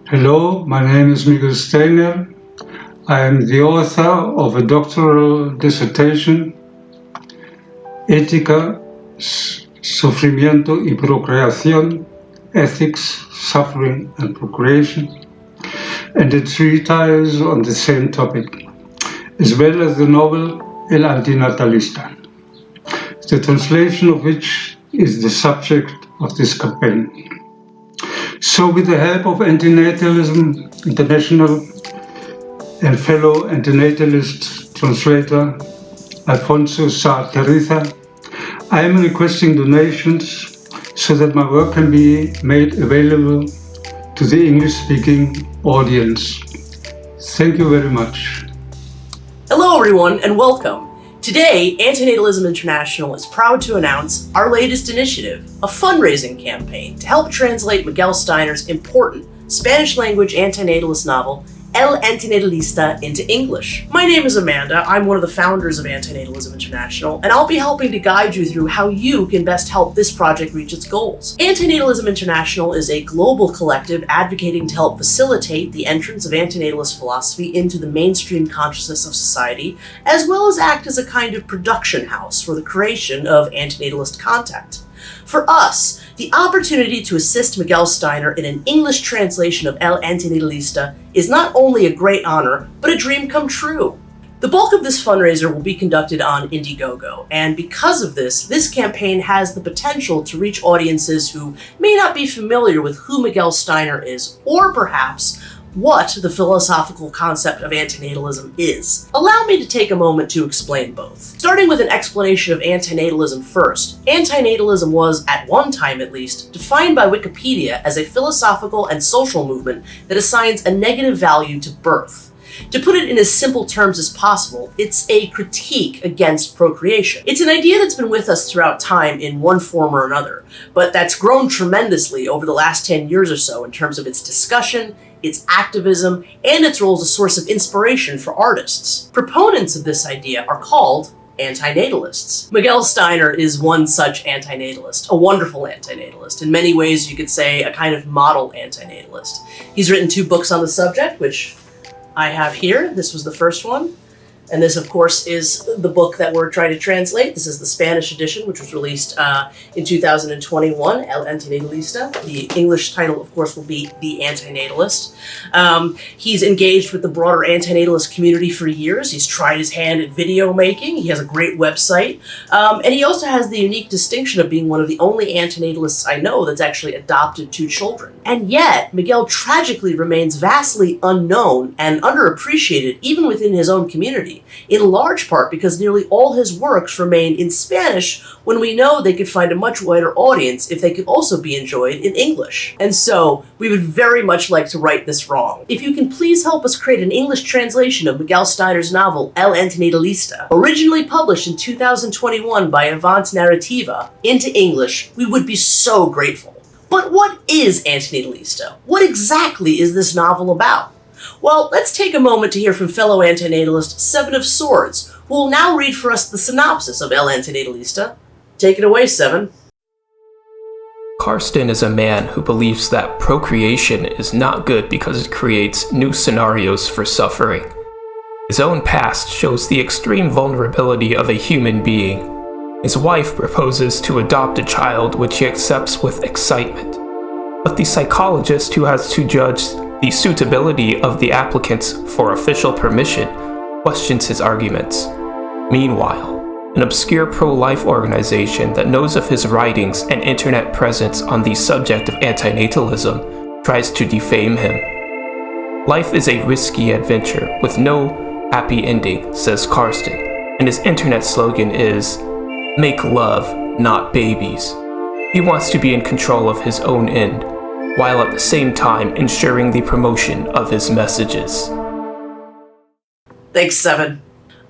Hello, my name is Miguel Steiner. I am the author of a doctoral dissertation, Ética, Sufrimiento y Procreación, Ethics, Suffering and Procreation, and a treatise on the same topic, as well as the novel El Antinatalista, the translation of which is the subject of this campaign. So with the help of Antinatalism International and fellow antinatalist translator Alfonso Sa Terriza, I am requesting donations so that my work can be made available to the English-speaking audience. Thank you very much. Hello everyone and welcome. Today, Antinatalism International is proud to announce our latest initiative, a fundraising campaign to help translate Miguel Steiner's important Spanish-language antinatalist novel, El Antinatalista, into English. My name is Amanda, I'm one of the founders of Antinatalism International, and I'll be helping to guide you through how you can best help this project reach its goals. Antinatalism International is a global collective advocating to help facilitate the entrance of antinatalist philosophy into the mainstream consciousness of society, as well as act as a kind of production house for the creation of antinatalist content. For us, the opportunity to assist Miguel Steiner in an English translation of El Antinatalista is not only a great honor, but a dream come true. The bulk of this fundraiser will be conducted on Indiegogo, and because of this campaign has the potential to reach audiences who may not be familiar with who Miguel Steiner is, or perhaps what the philosophical concept of antinatalism is. Allow me to take a moment to explain both. Starting with an explanation of antinatalism first, antinatalism was, at one time at least, defined by Wikipedia as a philosophical and social movement that assigns a negative value to birth. To put it in as simple terms as possible, it's a critique against procreation. It's an idea that's been with us throughout time in one form or another, but that's grown tremendously over the last 10 years or so in terms of its discussion, its activism, and its role as a source of inspiration for artists. Proponents of this idea are called antinatalists. Miguel Steiner is one such antinatalist, a wonderful antinatalist. In many ways, you could say a kind of model antinatalist. He's written 2 books on the subject, which I have here. This was the first one. And this, of course, is the book that we're trying to translate. This is the Spanish edition, which was released in 2021, El Antinatalista. The English title, of course, will be The Antinatalist. He's engaged with the broader antinatalist community for years. He's tried his hand at video making. He has a great website. And he also has the unique distinction of being one of the only antinatalists I know that's actually adopted 2 children. And yet, Miguel tragically remains vastly unknown and underappreciated even within his own community, in large part because nearly all his works remain in Spanish when we know they could find a much wider audience if they could also be enjoyed in English. And so, we would very much like to right this wrong. If you can please help us create an English translation of Miguel Steiner's novel El Antinatalista, originally published in 2021 by Avant Narrativa, into English, we would be so grateful. But what is Antinatalista? What exactly is this novel about? Well, let's take a moment to hear from fellow antinatalist Seven of Swords, who will now read for us the synopsis of El Antinatalista. Take it away, Seven. Karsten is a man who believes that procreation is not good because it creates new scenarios for suffering. His own past shows the extreme vulnerability of a human being. His wife proposes to adopt a child, which he accepts with excitement. But the psychologist who has to judge the suitability of the applicants for official permission questions his arguments. Meanwhile, an obscure pro-life organization that knows of his writings and internet presence on the subject of antinatalism tries to defame him. Life is a risky adventure with no happy ending, says Karsten, and his internet slogan is, "Make love, not babies." He wants to be in control of his own end, while at the same time ensuring the promotion of his messages. Thanks, Seven.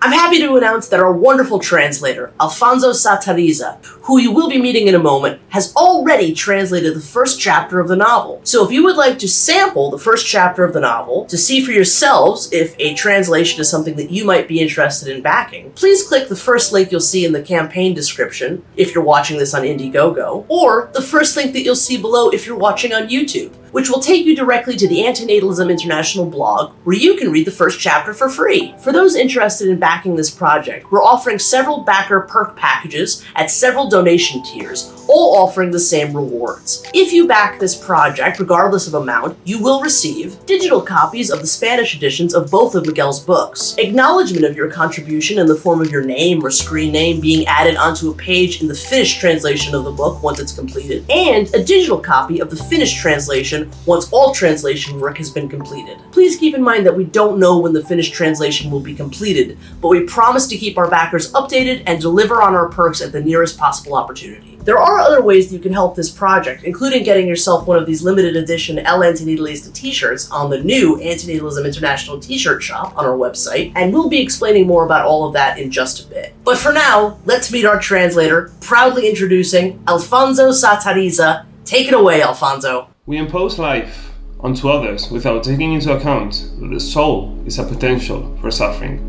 I'm happy to announce that our wonderful translator, Alfonso Sa Terriza, who you will be meeting in a moment, has already translated the first chapter of the novel. So if you would like to sample the first chapter of the novel, to see for yourselves if a translation is something that you might be interested in backing, please click the first link you'll see in the campaign description if you're watching this on Indiegogo, or the first link that you'll see below if you're watching on YouTube, which will take you directly to the Antinatalism International blog, where you can read the first chapter for free. For those interested in backing this project, we're offering several backer perk packages at several donation tiers, all offering the same rewards. If you back this project, regardless of amount, you will receive digital copies of the Spanish editions of both of Miguel's books, acknowledgement of your contribution in the form of your name or screen name being added onto a page in the Finnish translation of the book once it's completed, and a digital copy of the Finnish translation once all translation work has been completed. Please keep in mind that we don't know when the Finnish translation will be completed, but we promise to keep our backers updated and deliver on our perks at the nearest possible opportunity. There are other ways that you can help this project, including getting yourself one of these limited edition El Antinatalista t-shirts on the new Antinatalism International t-shirt shop on our website, and we'll be explaining more about all of that in just a bit. But for now, let's meet our translator, proudly introducing Alfonso Satariza. Take it away, Alfonso. We impose life onto others without taking into account that the soul is a potential for suffering.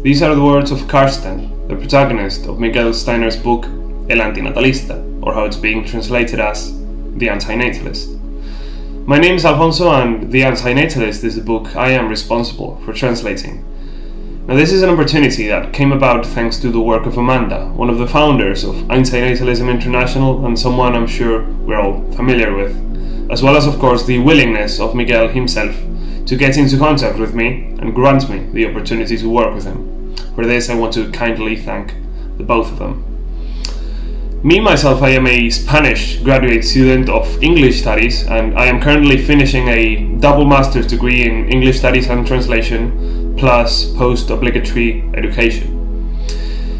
These are the words of Karsten, the protagonist of Miguel Steiner's book El Antinatalista, or how it's being translated as The Antinatalist. My name is Alfonso, and The Antinatalist is the book I am responsible for translating. Now, this is an opportunity that came about thanks to the work of Amanda, one of the founders of Antinatalism International, and someone I'm sure we're all familiar with, as well as, of course, the willingness of Miguel himself to get into contact with me and grant me the opportunity to work with him. For this, I want to kindly thank the both of them. Me, myself, I am a Spanish graduate student of English Studies, and I am currently finishing a double master's degree in English Studies and Translation, plus post-obligatory education.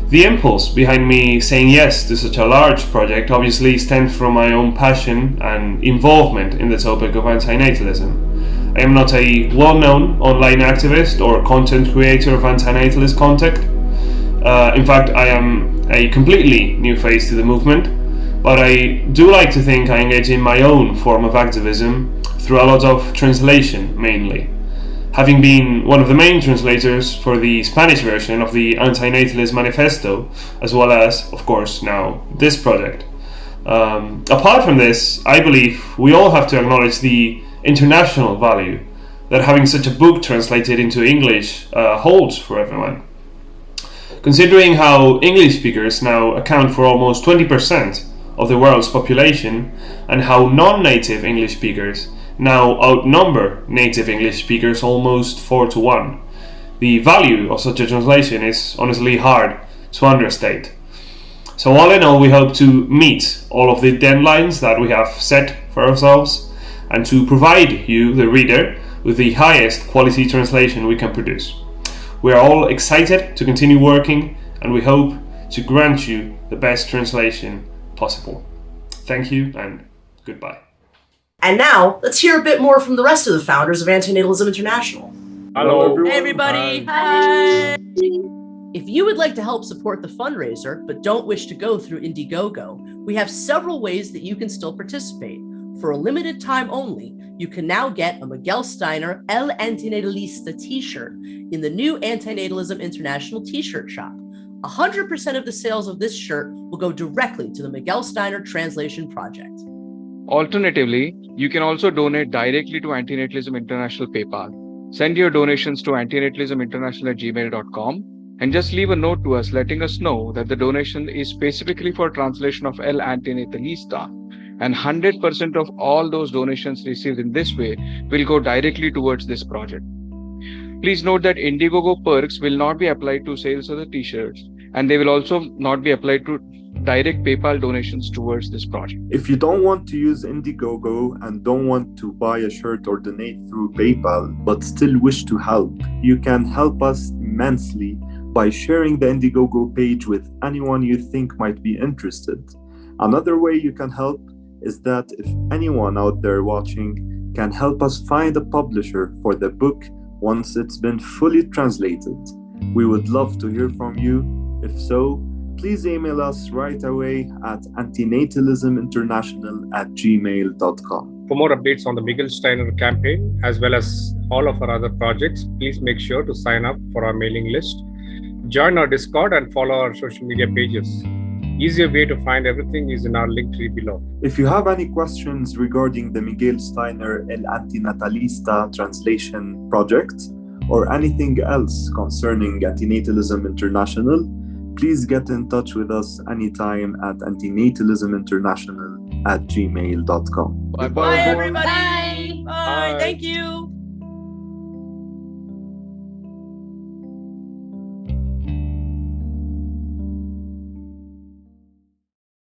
The impulse behind me saying yes to such a large project obviously stemmed from my own passion and involvement in the topic of antinatalism. I am not a well-known online activist or content creator of antinatalist content. In fact, I am a completely new face to the movement, but I do like to think I engage in my own form of activism through a lot of translation, mainly. Having been one of the main translators for the Spanish version of the Antinatalist Manifesto, as well as, of course, now this project. Apart from this, I believe we all have to acknowledge the international value that having such a book translated into English holds for everyone. Considering how English speakers now account for almost 20% of the world's population, and how non-native English speakers now outnumber native English speakers almost 4-1, the value of such a translation is honestly hard to understate. So all in all, we hope to meet all of the deadlines that we have set for ourselves, and to provide you, the reader, with the highest quality translation we can produce. We are all excited to continue working, and we hope to grant you the best translation possible. Thank you and goodbye. And now, let's hear a bit more from the rest of the founders of Antinatalism International. Hello, everyone. Hey, everybody. Hi. If you would like to help support the fundraiser, but don't wish to go through Indiegogo, we have several ways that you can still participate. For a limited time only, you can now get a Miguel Steiner El Antinatalista t-shirt in the new Antinatalism International t-shirt shop. 100% of the sales of this shirt will go directly to the Miguel Steiner Translation Project. Alternatively, you can also donate directly to Antinatalism International PayPal. Send your donations to antinatalisminternational@gmail.com and just leave a note to us letting us know that the donation is specifically for translation of El Antinatalista, and 100% of all those donations received in this way will go directly towards this project. Please note that Indiegogo perks will not be applied to sales of the t-shirts, and they will also not be applied to direct PayPal donations towards this project. If you don't want to use Indiegogo and don't want to buy a shirt or donate through PayPal, but still wish to help, you can help us immensely by sharing the Indiegogo page with anyone you think might be interested. Another way you can help is that if anyone out there watching can help us find a publisher for the book once it's been fully translated. We would love to hear from you. If so, please email us right away at antinatalisminternational@gmail.com. For more updates on the Miguel Steiner campaign, as well as all of our other projects, please make sure to sign up for our mailing list, join our Discord, and follow our social media pages. easier way to find everything is in our link tree below. If you have any questions regarding the Miguel Steiner El Antinatalista translation project or anything else concerning Antinatalism International, please get in touch with us anytime at antinatalisminternational@gmail.com. Bye Bye, everyone. everybody. Bye. Bye. Thank you.